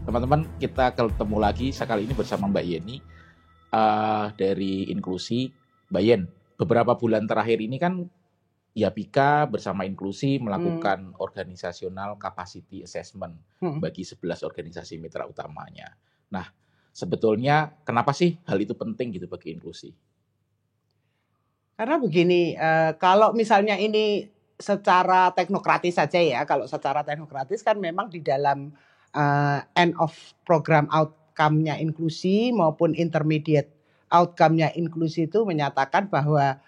Teman-teman, kita ketemu lagi sekali ini bersama Mbak Yeni dari Inklusi. Mbak Yen, beberapa bulan terakhir ini kan YAPIKA bersama Inklusi melakukan organisasional capacity assessment bagi 11 organisasi mitra utamanya. Nah, sebetulnya kenapa sih hal itu penting gitu bagi Inklusi? Karena begini, kalau misalnya ini secara teknokratis saja ya, kalau secara teknokratis kan memang di dalam end of program outcome-nya Inklusi maupun intermediate outcome-nya Inklusi itu menyatakan bahwa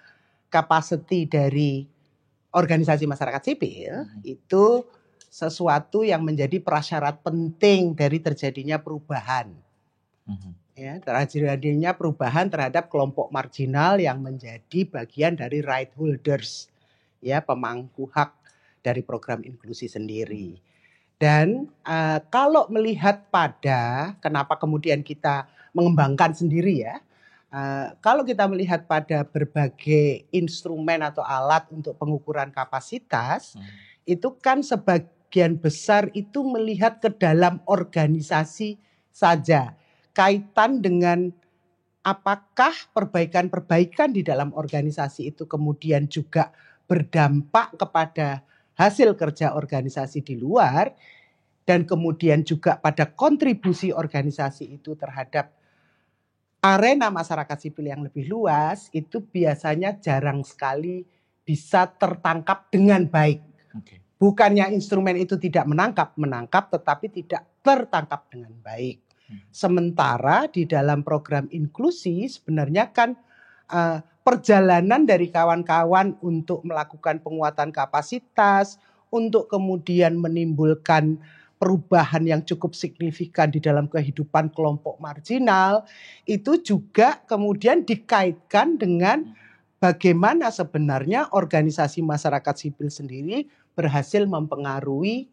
capacity dari organisasi masyarakat sipil itu sesuatu yang menjadi prasyarat penting dari terjadinya perubahan. Ya, terjadinya perubahan terhadap kelompok marginal yang menjadi bagian dari right holders, ya, pemangku hak dari program inklusi sendiri. Dan kalau melihat pada kenapa kemudian kita mengembangkan sendiri ya, kalau kita melihat pada berbagai instrumen atau alat untuk pengukuran kapasitas, itu kan sebagian besar itu melihat ke dalam organisasi saja. Kaitan dengan apakah perbaikan-perbaikan di dalam organisasi itu kemudian juga berdampak kepada hasil kerja organisasi di luar, dan kemudian juga pada kontribusi organisasi itu terhadap arena masyarakat sipil yang lebih luas, itu biasanya jarang sekali bisa tertangkap dengan baik. Bukannya instrumen itu tidak menangkap tetapi tidak tertangkap dengan baik. Sementara di dalam program inklusi sebenarnya kan perjalanan dari kawan-kawan untuk melakukan penguatan kapasitas, untuk kemudian menimbulkan perubahan yang cukup signifikan di dalam kehidupan kelompok marginal, itu juga kemudian dikaitkan dengan bagaimana sebenarnya organisasi masyarakat sipil sendiri berhasil mempengaruhi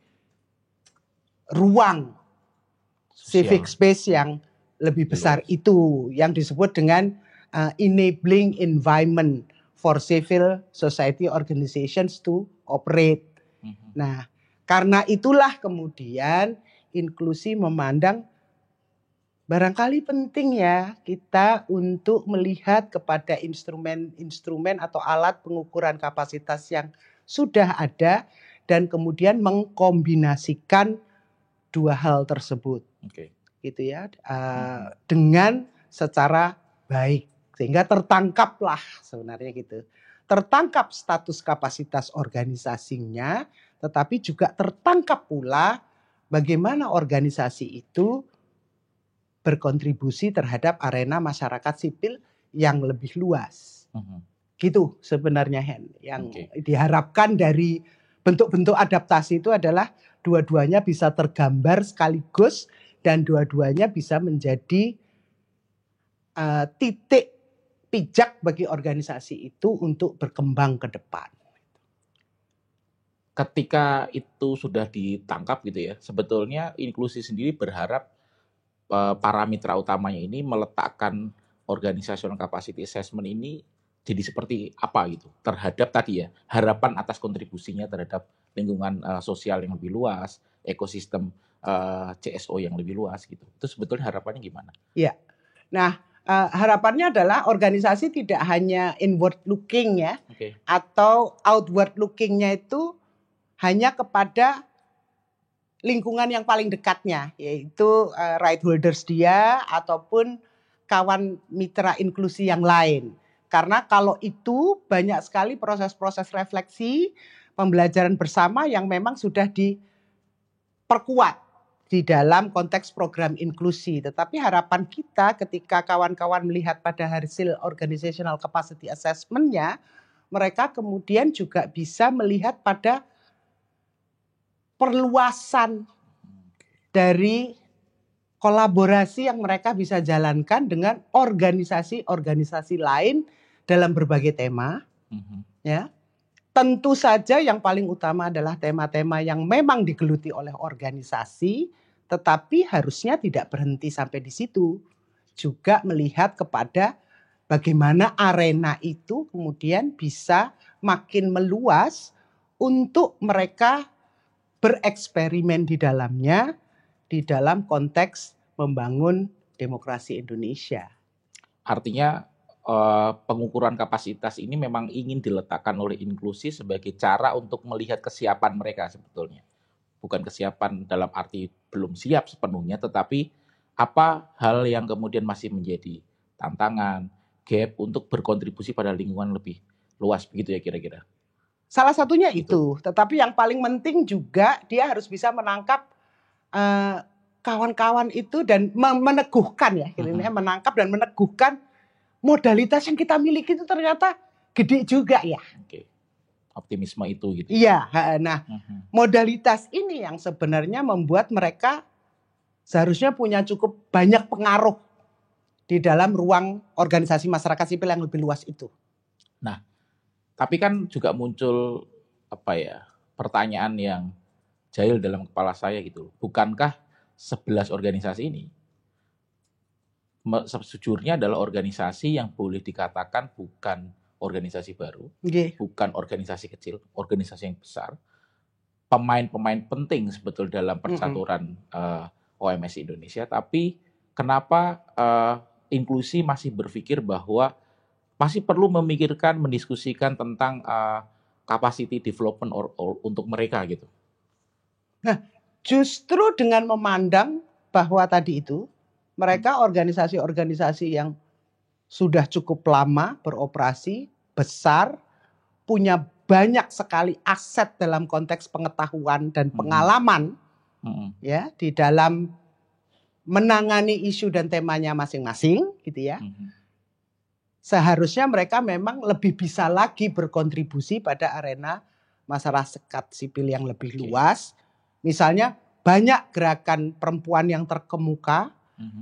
ruang civic space yang lebih besar itu, yang disebut dengan enabling environment for civil society organizations to operate. Nah, karena itulah kemudian inklusi memandang barangkali penting ya kita untuk melihat kepada instrumen-instrumen atau alat pengukuran kapasitas yang sudah ada dan kemudian mengkombinasikan dua hal tersebut, gitu ya, dengan secara baik sehingga tertangkaplah sebenarnya gitu, tertangkap status kapasitas organisasinya, tetapi juga tertangkap pula bagaimana organisasi itu berkontribusi terhadap arena masyarakat sipil yang lebih luas. Gitu sebenarnya Hen, yang diharapkan dari bentuk-bentuk adaptasi itu adalah dua-duanya bisa tergambar sekaligus dan dua-duanya bisa menjadi titik pijak bagi organisasi itu untuk berkembang ke depan. Ketika itu sudah ditangkap gitu ya, sebetulnya inklusi sendiri berharap para mitra utamanya ini meletakkan organizational capacity assessment ini jadi seperti apa gitu terhadap tadi ya harapan atas kontribusinya terhadap lingkungan sosial yang lebih luas, ekosistem CSO yang lebih luas gitu. Itu sebetulnya harapannya gimana? Ya, nah harapannya adalah organisasi tidak hanya inward looking ya, atau outward lookingnya itu hanya kepada lingkungan yang paling dekatnya, yaitu right holders dia ataupun kawan mitra inklusi yang lain. Karena kalau itu banyak sekali proses-proses refleksi, pembelajaran bersama yang memang sudah diperkuat di dalam konteks program inklusi. Tetapi harapan kita ketika kawan-kawan melihat pada hasil organizational capacity assessment-nya, mereka kemudian juga bisa melihat pada perluasan dari kolaborasi yang mereka bisa jalankan dengan organisasi-organisasi lain dalam berbagai tema. Ya. Tentu saja yang paling utama adalah tema-tema yang memang digeluti oleh organisasi, tetapi harusnya tidak berhenti sampai di situ. Juga melihat kepada bagaimana arena itu kemudian bisa makin meluas untuk mereka bereksperimen di dalamnya di dalam konteks membangun demokrasi Indonesia. Artinya pengukuran kapasitas ini memang ingin diletakkan oleh inklusi sebagai cara untuk melihat kesiapan mereka sebetulnya. Bukan kesiapan dalam arti belum siap sepenuhnya, tetapi apa hal yang kemudian masih menjadi tantangan, gap untuk berkontribusi pada lingkungan lebih luas, begitu ya kira-kira. Salah satunya itu. Tetapi yang paling penting juga dia harus bisa menangkap kawan-kawan itu dan meneguhkan ya, menangkap dan meneguhkan modalitas yang kita miliki itu ternyata gede juga ya. Oke. Optimisme itu gitu. Iya, nah modalitas ini yang sebenarnya membuat mereka seharusnya punya cukup banyak pengaruh di dalam ruang organisasi masyarakat sipil yang lebih luas itu. Nah, tapi kan juga muncul pertanyaan yang jahil dalam kepala saya gitu. Bukankah 11 organisasi ini sejujurnya adalah organisasi yang boleh dikatakan bukan organisasi baru, bukan organisasi kecil, organisasi yang besar, pemain-pemain penting sebetulnya dalam percaturan OMS Indonesia, tapi kenapa inklusi masih berpikir bahwa masih perlu memikirkan, mendiskusikan tentang capacity development untuk mereka gitu? Nah, justru dengan memandang bahwa tadi itu mereka organisasi-organisasi yang sudah cukup lama beroperasi, besar, punya banyak sekali aset dalam konteks pengetahuan dan pengalaman ya di dalam menangani isu dan temanya masing-masing gitu ya. Seharusnya mereka memang lebih bisa lagi berkontribusi pada arena masyarakat sipil yang lebih luas. Misalnya banyak gerakan perempuan yang terkemuka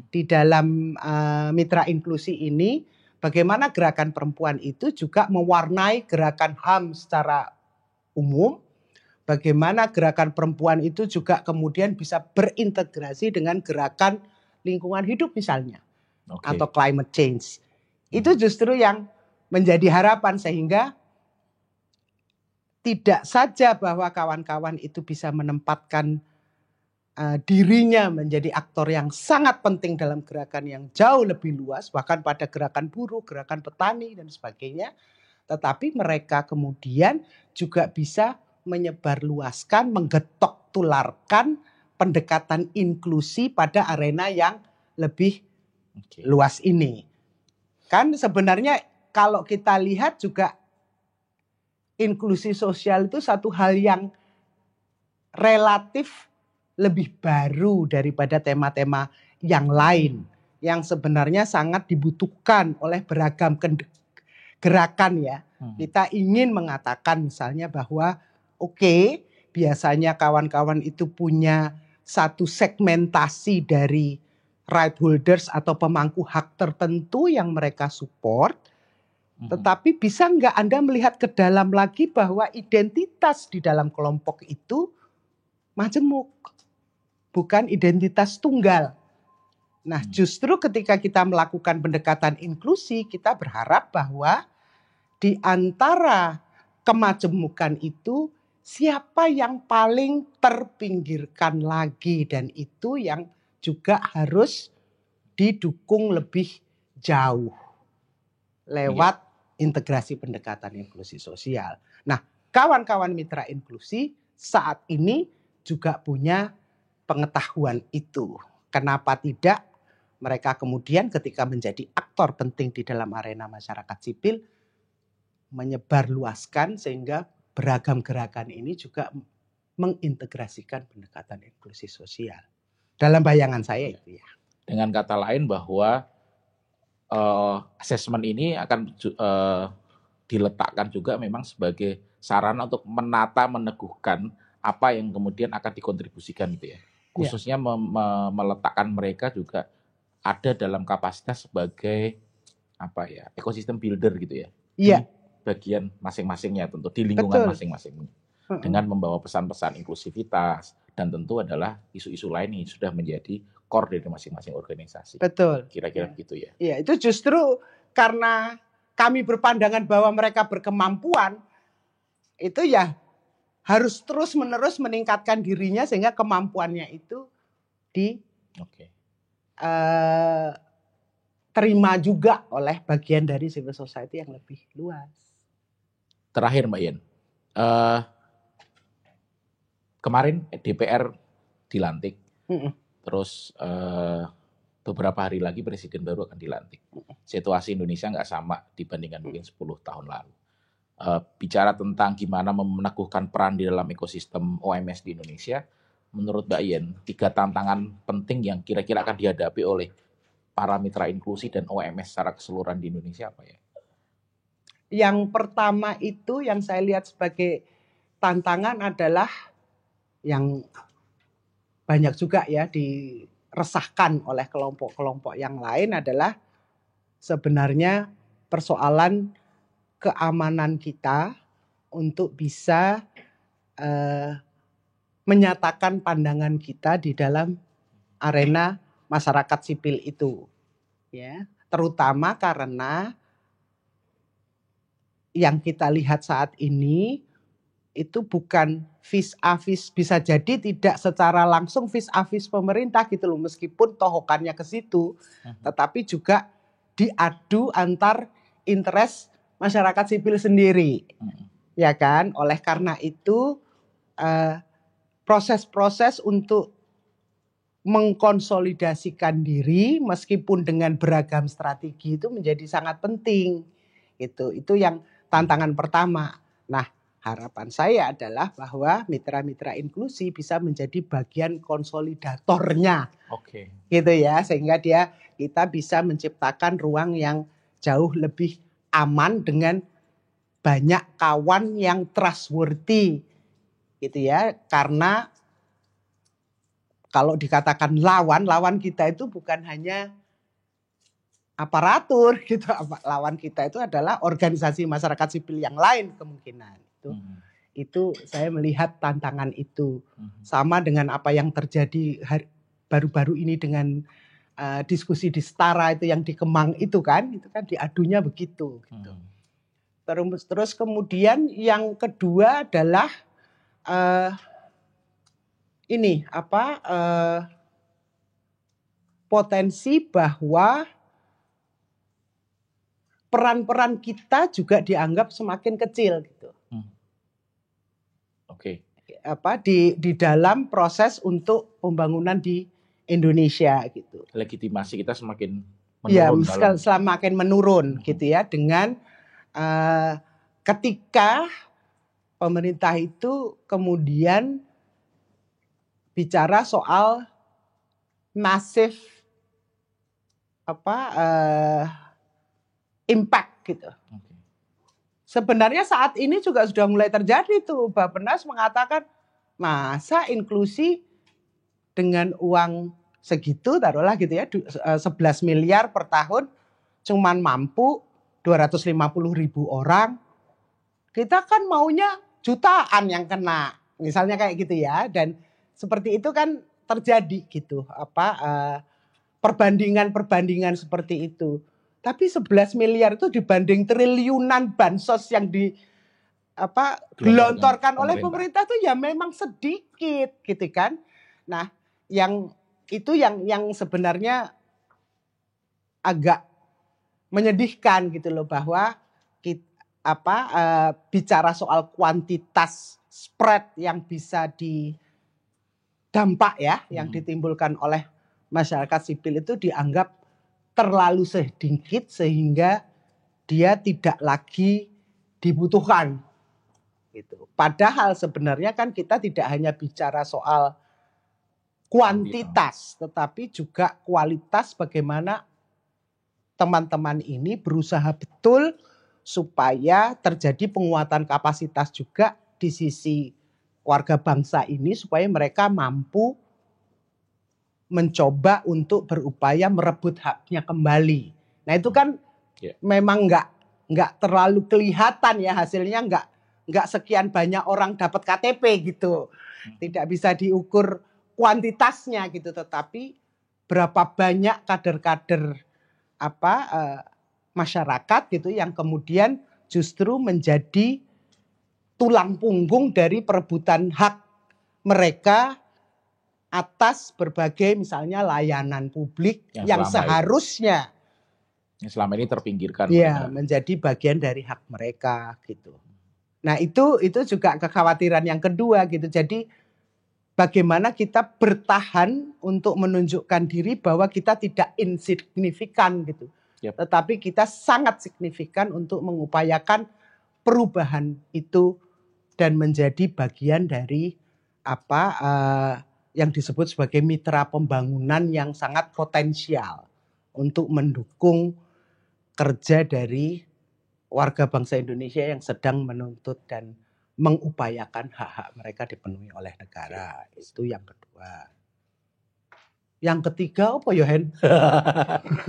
di dalam mitra inklusi ini, bagaimana gerakan perempuan itu juga mewarnai gerakan HAM secara umum, bagaimana gerakan perempuan itu juga kemudian bisa berintegrasi dengan gerakan lingkungan hidup misalnya, atau climate change. Itu justru yang menjadi harapan sehingga tidak saja bahwa kawan-kawan itu bisa menempatkan dirinya menjadi aktor yang sangat penting dalam gerakan yang jauh lebih luas, bahkan pada gerakan buruh, gerakan petani dan sebagainya, tetapi mereka kemudian juga bisa menyebarluaskan, menggetok tularkan pendekatan inklusi pada arena yang lebih luas ini. Kan sebenarnya kalau kita lihat juga inklusi sosial itu satu hal yang relatif lebih baru daripada tema-tema yang lain yang sebenarnya sangat dibutuhkan oleh beragam gerakan ya. Kita ingin mengatakan misalnya bahwa biasanya kawan-kawan itu punya satu segmentasi dari right holders atau pemangku hak tertentu yang mereka support. Tetapi bisa nggak Anda melihat ke dalam lagi bahwa identitas di dalam kelompok itu majemuk, bukan identitas tunggal. Nah, justru ketika kita melakukan pendekatan inklusi, kita berharap bahwa di antara kemajemukan itu siapa yang paling terpinggirkan lagi, dan itu yang juga harus didukung lebih jauh lewat integrasi pendekatan inklusi sosial. Nah, kawan-kawan mitra inklusi saat ini juga punya pengetahuan itu. Kenapa tidak mereka kemudian ketika menjadi aktor penting di dalam arena masyarakat sipil menyebarluaskan sehingga beragam gerakan ini juga mengintegrasikan pendekatan inklusi sosial. Dalam bayangan saya itu ya. Dengan kata lain bahwa asesmen ini akan diletakkan juga memang sebagai sarana untuk menata, meneguhkan apa yang kemudian akan dikontribusikan gitu ya. Khususnya meletakkan mereka juga ada dalam kapasitas sebagai ekosistem builder gitu ya. Iya. Di bagian masing-masingnya tentu di lingkungan masing-masing. Dengan membawa pesan-pesan inklusivitas dan tentu adalah isu-isu lain yang sudah menjadi core dari masing-masing organisasi. Betul. Kira-kira begitu ya. Iya, itu justru karena kami berpandangan bahwa mereka berkemampuan, itu ya harus terus-menerus meningkatkan dirinya sehingga kemampuannya itu diterima juga oleh bagian dari civil society yang lebih luas. Terakhir Mbak Yen, kemarin DPR dilantik, terus beberapa hari lagi presiden baru akan dilantik. Situasi Indonesia nggak sama dibandingkan mungkin 10 tahun lalu. Bicara tentang gimana meneguhkan peran di dalam ekosistem OMS di Indonesia, menurut Mbak Yen, 3 tantangan penting yang kira-kira akan dihadapi oleh para mitra inklusi dan OMS secara keseluruhan di Indonesia apa ya? Yang pertama itu yang saya lihat sebagai tantangan adalah yang banyak juga ya diresahkan oleh kelompok-kelompok yang lain adalah sebenarnya persoalan keamanan kita untuk bisa menyatakan pandangan kita di dalam arena masyarakat sipil itu, ya, terutama karena yang kita lihat saat ini itu bukan vis-a-vis, bisa jadi tidak secara langsung vis-a-vis pemerintah gitu loh, meskipun tohokannya ke situ, tetapi juga diadu antar interest masyarakat sipil sendiri, ya kan? Oleh karena itu proses-proses untuk mengkonsolidasikan diri meskipun dengan beragam strategi itu menjadi sangat penting. Itu yang tantangan pertama. Nah, harapan saya adalah bahwa mitra-mitra inklusi bisa menjadi bagian konsolidatornya. Gitu ya, sehingga kita bisa menciptakan ruang yang jauh lebih aman dengan banyak kawan yang trustworthy. Gitu ya, karena kalau dikatakan lawan kita itu bukan hanya aparatur gitu, lawan kita itu adalah organisasi masyarakat sipil yang lain kemungkinan. Itu saya melihat tantangan itu. Sama dengan apa yang terjadi baru-baru ini dengan diskusi di Setara itu yang di Kemang itu kan diadunya begitu gitu. Terus kemudian yang kedua adalah potensi bahwa peran-peran kita juga dianggap semakin kecil gitu. Di dalam proses untuk pembangunan di Indonesia gitu. Legitimasi kita semakin menurun. Ya, semakin menurun gitu ya, dengan ketika pemerintah itu kemudian bicara soal masif impact gitu. Sebenarnya saat ini juga sudah mulai terjadi tuh. Bappenas mengatakan masa inklusi dengan uang segitu taruhlah gitu ya 11 miliar per tahun cuman mampu 250.000 orang. Kita kan maunya jutaan yang kena. Misalnya kayak gitu ya, dan seperti itu kan terjadi gitu perbandingan seperti itu. Tapi 11 miliar itu dibanding triliunan bansos yang digelontorkan oleh pemerintah itu ya memang sedikit gitu kan. Nah, yang sebenarnya agak menyedihkan gitu loh, bahwa bicara soal kuantitas spread yang bisa dampak ya yang ditimbulkan oleh masyarakat sipil itu dianggap terlalu sedikit sehingga dia tidak lagi dibutuhkan gitu. Padahal sebenarnya kan kita tidak hanya bicara soal kuantitas tetapi juga kualitas, bagaimana teman-teman ini berusaha betul supaya terjadi penguatan kapasitas juga di sisi warga bangsa ini supaya mereka mampu mencoba untuk berupaya merebut haknya kembali. Nah itu kan memang nggak terlalu kelihatan ya hasilnya, nggak sekian banyak orang dapat KTP gitu, tidak bisa diukur kuantitasnya gitu, tetapi berapa banyak kader-kader masyarakat gitu yang kemudian justru menjadi tulang punggung dari perebutan hak mereka atas berbagai misalnya layanan publik yang seharusnya selama ini terpinggirkan ya menjadi bagian dari hak mereka gitu. Nah itu juga kekhawatiran yang kedua gitu. Jadi bagaimana kita bertahan untuk menunjukkan diri bahwa kita tidak insignifikan gitu. Tetapi kita sangat signifikan untuk mengupayakan perubahan itu dan menjadi bagian dari yang disebut sebagai mitra pembangunan yang sangat potensial untuk mendukung kerja dari warga bangsa Indonesia yang sedang menuntut dan mengupayakan hak-hak mereka dipenuhi oleh negara. Itu yang kedua. Yang ketiga apa ya, Hen?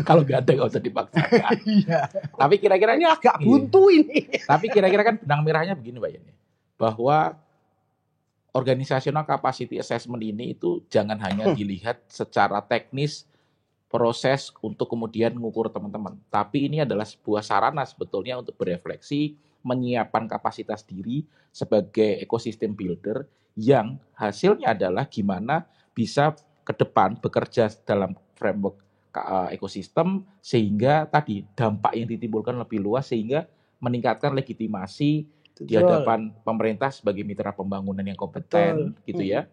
Kalau nggak ada nggak usah dipaksakan. Iya. Tapi kira-kira ini agak buntu ini. Tapi kira-kira kan benang merahnya begini Mbak Yeni, bahwa organizational capacity assessment ini itu jangan hanya dilihat secara teknis proses untuk kemudian mengukur teman-teman, tapi ini adalah sebuah sarana sebetulnya untuk berefleksi, menyiapkan kapasitas diri sebagai ekosistem builder yang hasilnya adalah gimana bisa ke depan bekerja dalam framework ekosistem sehingga tadi dampak yang ditimbulkan lebih luas sehingga meningkatkan legitimasi di hadapan pemerintah sebagai mitra pembangunan yang kompeten gitu ya,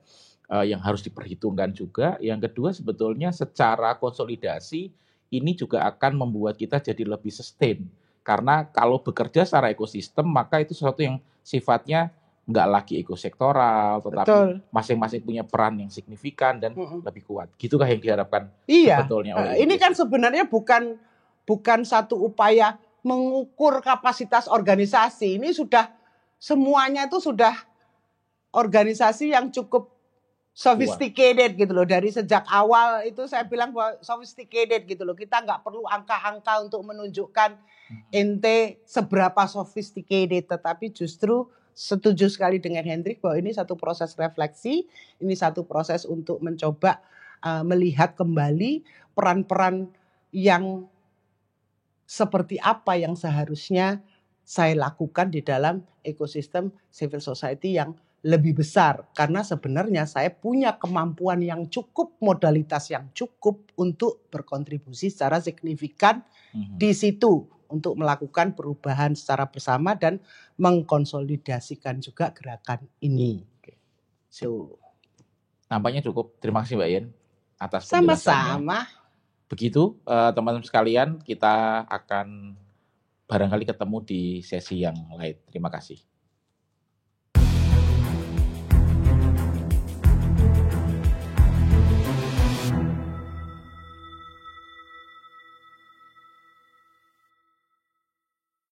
yang harus diperhitungkan juga. Yang kedua sebetulnya secara konsolidasi ini juga akan membuat kita jadi lebih sustain, karena kalau bekerja secara ekosistem maka itu sesuatu yang sifatnya nggak lagi ekosektoral, tetapi masing-masing punya peran yang signifikan dan lebih kuat. Gitukah yang diharapkan sebetulnya oleh ini kan sebenarnya bukan satu upaya mengukur kapasitas organisasi. Ini sudah semuanya itu sudah organisasi yang cukup sophisticated gitu loh. Dari sejak awal itu saya bilang bahwa sophisticated gitu loh. Kita nggak perlu angka-angka untuk menunjukkan ente seberapa sophisticated, tetapi justru setuju sekali dengan Hendrik bahwa ini satu proses refleksi, ini satu proses untuk mencoba melihat kembali peran-peran yang seperti apa yang seharusnya saya lakukan di dalam ekosistem civil society yang lebih besar. Karena sebenarnya saya punya kemampuan yang cukup, modalitas yang cukup untuk berkontribusi secara signifikan di situ untuk melakukan perubahan secara bersama dan mengkonsolidasikan juga gerakan ini. So, nampaknya cukup. Terima kasih Mbak Yen atas penjelasannya. Sama-sama. Begitu teman-teman sekalian, kita akan barangkali ketemu di sesi yang lain. Terima kasih.